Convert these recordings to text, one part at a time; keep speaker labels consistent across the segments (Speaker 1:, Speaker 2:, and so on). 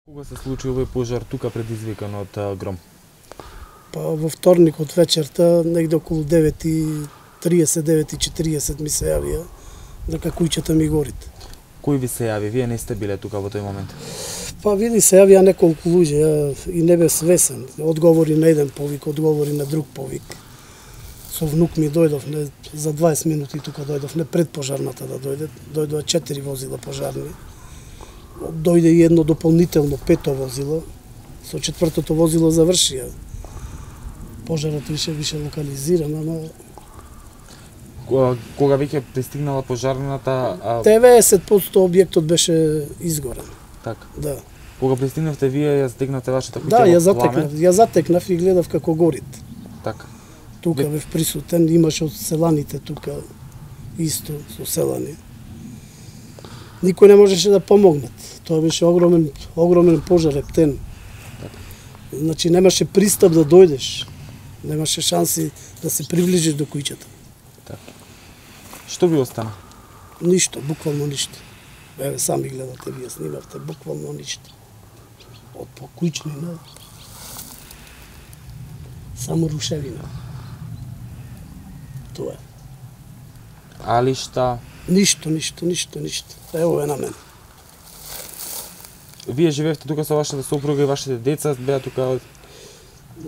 Speaker 1: Кога се случи овој пожар тука предизвикан од гром?
Speaker 2: Па во вторник од вечерта, негде околу 9:30, 9:40 ми се јавија дека куќата ми горит.
Speaker 1: Кој ви се јави? Вие не сте биле тука во тој момент?
Speaker 2: Па види се јавија неколку луѓе и не бев свесен. Одговори на еден повик, одговори на друг повик. Со внук ми дојдов за 20 минути тука дојдов, не пред пожарната да дојде. Дојдоа 4 возила пожарни. Дојде и едно дополнително 5-то возило. Со четвртото возило завршија. Пожарот беше локализиран, ама
Speaker 1: Кога веќе пристигнала пожарната...
Speaker 2: 90% објектот беше изгорен.
Speaker 1: Така.
Speaker 2: Да.
Speaker 1: Кога пристигнавте вие, ја затекнавте вашата куќа?
Speaker 2: Да, ја затекнав и гледав како горит.
Speaker 1: Така.
Speaker 2: Тука бев присутен, имаше од селаните тука исто со селани. Никој не можеше да помогнат. Тоа беше огромен пожар ептен. Значи немаше пристап да дојдеш. Немаше шанси да се приближиш до куќата.
Speaker 1: Така. Што ви остана?
Speaker 2: Ништо, буквално ништо. Еве сами гледате, вие снимавте, буквално ништо. Од покуќнина само рушевина. Тоа е.
Speaker 1: Алишта?
Speaker 2: Ништо. Ево е на мене.
Speaker 1: Вие живеевте тука со вашата сопруга и вашите деца, беа тука?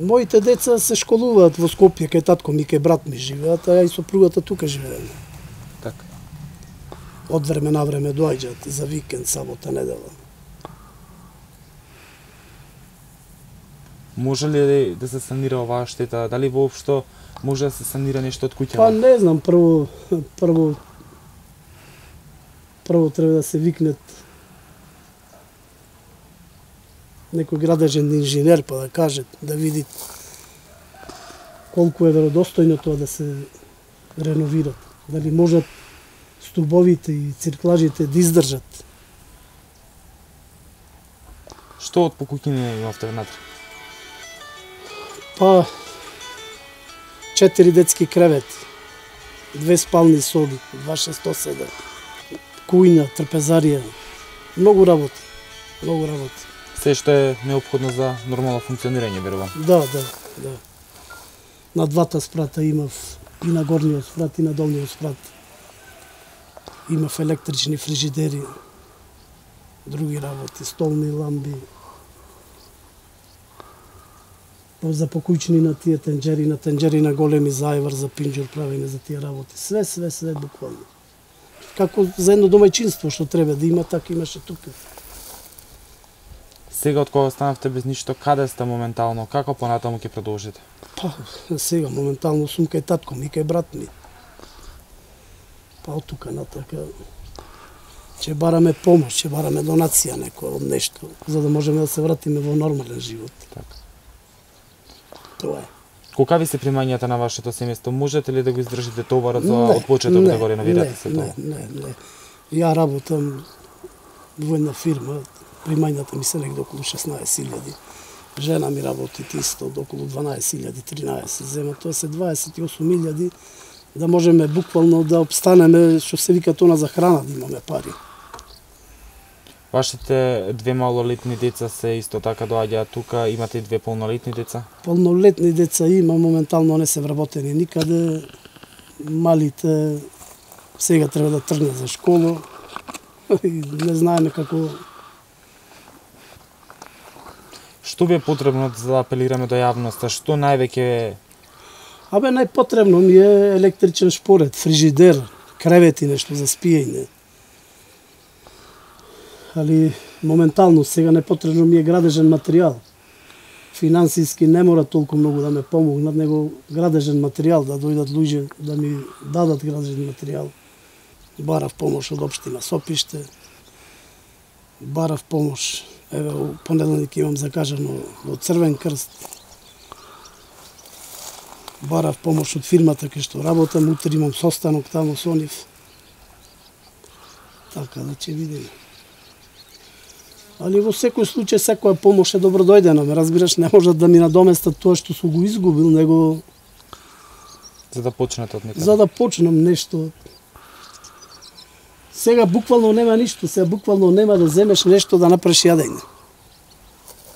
Speaker 2: Моите деца се школуваат во Скопје, кај татко ми, кај брат ми живеат, а и сопругата тука живееме.
Speaker 1: Така.
Speaker 2: Од време на време доаѓаат за викенд, сабота, недела.
Speaker 1: Може ли да се санира оваа штета? Дали воопшто може да се санира нешто од куќава?
Speaker 2: Па не знам, прво треба да се викнет некој градежен инженер па да каже, да види колку е веродостојно тоа да се реновират. Дали можат стубовите и цирклажите да издржат.
Speaker 1: Што од покуќини имавте внатре?
Speaker 2: Па 4 детски кревети, 2 спални соби, 2607, кујна, трпезарија, многу работи.
Speaker 1: Се што е неопходно за нормално функционирање, верувам.
Speaker 2: Да. На двата спрата имав и на горниот спрат и на долниот спрат. Имав електрични фрижидери, други работи, столни ламби. За покуќни на тие тенџери на големи зајвар за пинџур правиме за тие работи. Све буквално. Како за едно домаќинство што треба да има, така имаше тука.
Speaker 1: Сега од кога останавте без ништо, каде сте моментално? Како понатаму ќе продолжите?
Speaker 2: Па, сега моментално сум кај татко ми, кај брат ми. Па од тука натака ќе бараме помош, ќе бараме донација некоја од нешто, за да можеме да се вратиме во нормален живот.
Speaker 1: Така.
Speaker 2: Тоа е.
Speaker 1: Колка ви се примањата на вашето семејство? Можете ли да го издржите товарот за од почеток да го реновирате се тоа?
Speaker 2: Не. Ја работам во една фирма, примањата ми се негде околу 16.000. Жена ми работи исто од околу 12.000, 13. Зема тоа се 28.000 да можеме буквално да обстанеме, што се вика тоа за храна, да имаме пари.
Speaker 1: Вашите 2 малолетни деца се исто така доаѓаат тука, имате и 2 полнолетни деца?
Speaker 2: Полнолетни деца има, моментално не се вработени никаде. Малите сега треба да тргнат за школа. Не знаеме како.
Speaker 1: Што ви е потребно за да апелираме до јавноста? Што највеќе е?
Speaker 2: Најпотребно ми е електричен шпоред, фрижидер, кревети, нешто за спиење. Али моментално сега непотребно ми е градежен материјал. Финансиски не мора толку многу да ме помогнат, него градежен материјал, да дојдат луѓе да ми дадат градежен материјал. Барав помош од општина Сопиште, барав помош, еве во понеделник имам закажано во Црвен крст. Барав помош од фирмата кај што работам, утре имам состанок таму со нив. Така да ќе видиме. Али во секој случај секоја помош е добродојдена, ме разбираш, не можат да ми надоместат тоа што сум го изгубил, него
Speaker 1: за да почнете од некаде.
Speaker 2: За да почнам нешто. Сега буквално нема ништо, сега буквално нема да земеш нешто да направиш јадење.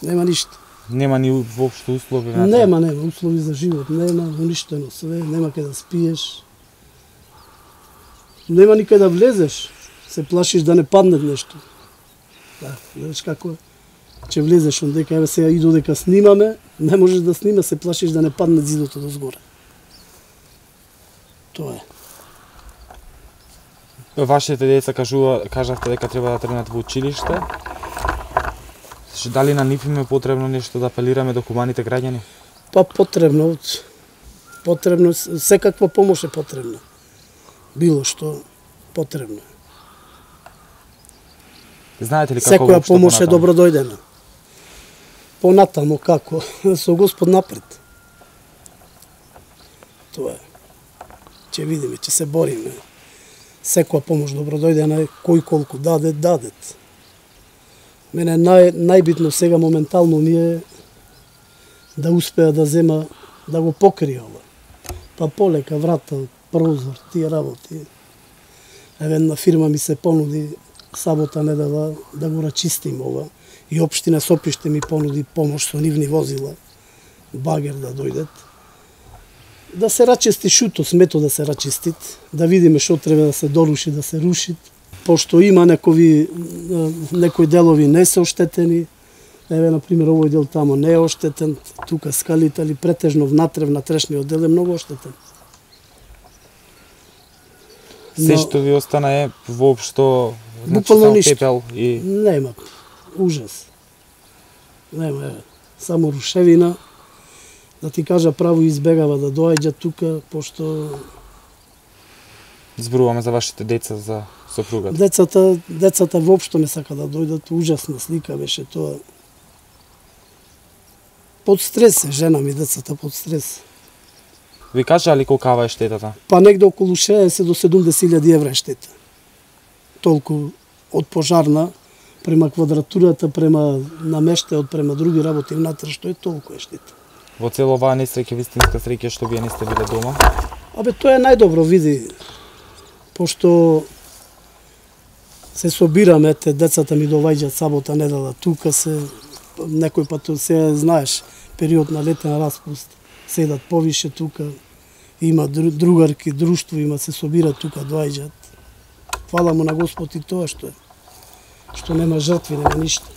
Speaker 2: Нема ништо.
Speaker 1: Нема ни воопшто услови?
Speaker 2: Нема услови за живот, нема уништено све, нема каде да спиеш. Нема никаде да влезеш, се плашиш да не падне нешто. Да, знаеш како е? Че влезеш ондека, еве сега и додека снимаме, не можеш да снима, се плашиш да не падне зидото дозгоре. Тоа е.
Speaker 1: Вашите деца кажавте дека треба да тренат во училиште. Дали на нив им е потребно нешто да апелираме до хуманите граѓани?
Speaker 2: Па потребно, секаква помош е потребна. Било што потребно.
Speaker 1: Знаете ли како
Speaker 2: секоја помош е добродојдена. Понатамо како? Со Господ напред. Тоа е. Ќе видиме, ќе се бориме. Секоја помош добродојдена е, кој колку дадет. Мене најбитно сега моментално ми е да успеа да зема, да го покрија ова. Па полека врата, прозор, тие работи. Еве една фирма ми се понуди сабота недела да го рачистим ова. И општина Сопиште ми понуди помош со нивни возила, багер да дојдат. Да се рачисти шуто, смето да се рачистит, да видиме што треба да се доруши, да се рушит. Пошто има некои делови не се оштетени, еве, например, овој дел тамо не е оштетен, тука скалите, али претежно внатрешниот дел е многу оштетен.
Speaker 1: Се што ви остана е воопшто,
Speaker 2: буквално ништо.
Speaker 1: Пепел и...
Speaker 2: Нема, ужас. Нема, еве, само рушевина. Да ти кажа право, избегава да доаѓа тука, пошто...
Speaker 1: Зборуваме за вашите деца, за сопругата.
Speaker 2: Децата воопшто не сака да дојдат, ужасна слика беше тоа. Под стрес е жена ми, децата под стрес.
Speaker 1: Ви кажа ли колкава е штетата?
Speaker 2: Па негде околу 60 до 70.000 евра е штета. Толку од пожарна, према квадратурата, према намештеот, према други работи внатре, што е толку е штета.
Speaker 1: Во цело оваа несреќа, вистинска среќа што вие не сте биле дома?
Speaker 2: Абе, тоа е најдобро, види. Пошто се собираме, децата ми доваѓаат сабота, недела, тука се, некој пат се знаеш, период на летен распуст, седат повише тука, има другарки, друштво, има се собираат тука, доаѓаат. Фала му на Господ и тоа што е. Што нема жртви, нема ништо.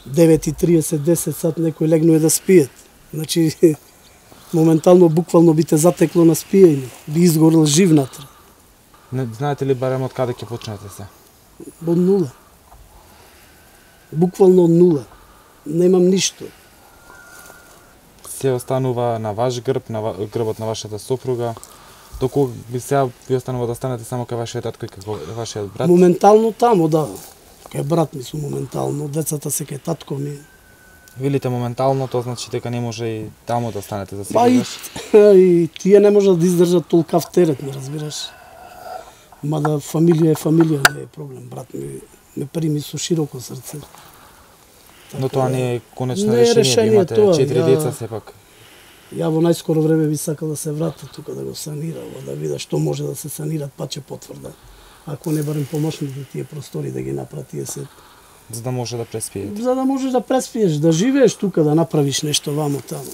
Speaker 2: 9:30, 10 сат некој легнува да спиет. Значи, моментално, буквално би те затекло на спиење, би изгорел жив натре.
Speaker 1: Не знаете ли барем од каде ќе почнете се?
Speaker 2: Од нула. Буквално од нула. Немам ништо.
Speaker 1: Се останува на ваш грб, на грбот на вашата сопруга. Докога би сега ви останува да станете само кај вашиот татко и кај вашиот брат?
Speaker 2: Моментално тамо, да. Кај брат ми сум моментално, децата се кај татко ми.
Speaker 1: Велите моментално, тоа значи дека не може и таму да станете за
Speaker 2: Па
Speaker 1: секогаш?
Speaker 2: и тие не можат да издржат толкав терет, ме разбираш. Мада фамилија е фамилија, не е проблем. Брат ми ме прими со широко срце.
Speaker 1: Но тоа не е конечно
Speaker 2: не е
Speaker 1: решение, да имате
Speaker 2: тоа,
Speaker 1: 4 деца сепак.
Speaker 2: Ја во најскоро време би сакал да се врата тука, да го санира, да вида што може да се санират, па ќе потврда. Ако не барем помошните тие простори да ги направи тие се.
Speaker 1: За да може да преспиете.
Speaker 2: За да можеш да преспиеш, да живееш тука, да направиш нешто вамо таму.